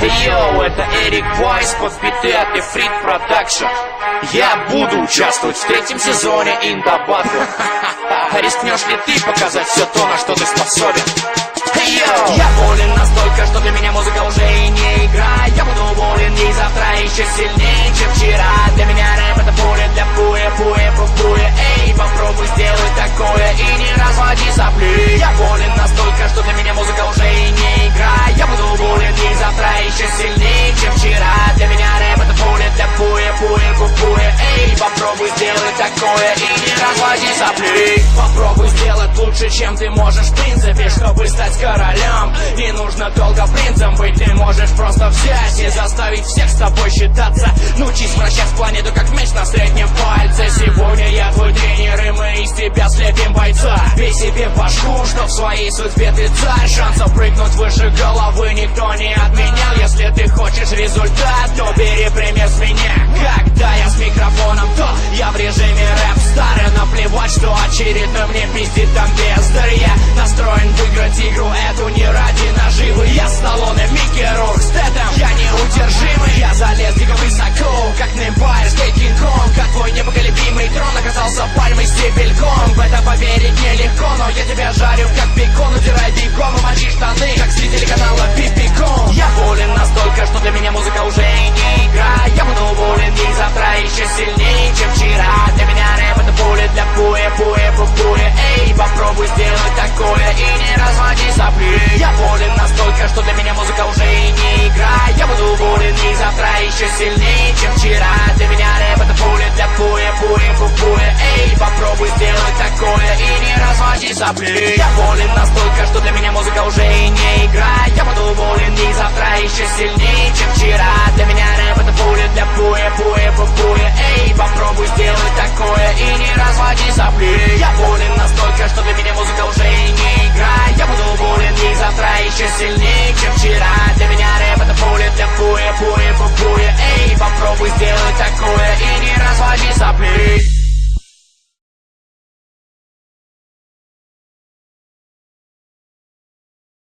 Йоу, это Эрик Вайс под биты от Ифрит Продакшн. Я буду участвовать в 3-м сезоне In The Battle. Рискнешь ли ты показать все то, на что ты способен? Йоу! Я болен настолько, что для меня музыка уже и не игра. Я буду болен ей завтра еще сильнее, чем вчера. Для меня рэп это поле для пуэ. Эй, попробуй сделать такое и не разводи сопли. Я болен настолько, что для меня музыка уже и не игра. Я буду болен ей завтра еще сильнее, чем вчера. Для меня рэп это поле для пуэ. Эй, попробуй сделать такое и не разводи сопли. Попробуй сделать лучше, чем ты можешь в принципе, чтобы стать королем. Не нужно долго принцем быть, ты можешь просто взять и заставить всех с тобой считаться. Научись вращать планету как мяч на среднем пальце. Сегодня я твой тренер, и мы из тебя слепим бойца. Бей себе башку, что в своей судьбе ты царь. Шансов прыгнуть выше головы никто не отменял. Если ты хочешь результат, то бери пример с меня. Когда я с микрофоном, то я в режиме рэп-стар. И наплевать, что очередной мне пиздит там бездарь. Я настроен выиграть игру эту не ради наживы. Я Сталлоне, Микки Рурк, Стэтэм, я неудержимый. Я залез дико высоко, как Немпайр, Стейт Кинг-Конг. Как твой непоколебимый трон оказался пальмой стебельком. В это поверить нелегко, но я тебя жарю как бекон. Удирай бегом и мочи штаны, как зрители канала Пипикон. Я болен настолько, что для меня музыка уже и не игра. Я буду болен ей завтра еще сильнее, чем вчера. Для меня рэп это поле для пуэ. Эй, попробуй сделать такое и не разводи сопли. Я болен настолько, что для меня музыка уже и не игра. Я буду болен ей завтра еще сильнее, чем вчера. Для меня рэп это поле для пуэ. Эй, попробуй сделать такое и не разводи сопли. Я болен настолько, что для меня музыка уже и не игра. Я буду болен ей завтра еще сильнее, чем вчера. Для меня рэп это поле для пуэ. Эй, попробуй сделать такое и не разводи сопли. Я болен настолько, что для меня музыка уже и не игра. Я буду болен ей завтра еще сильнее, чем вчера. Для меня рэп это поле для пуэ. Эй, попробуй сделать такое и не разводи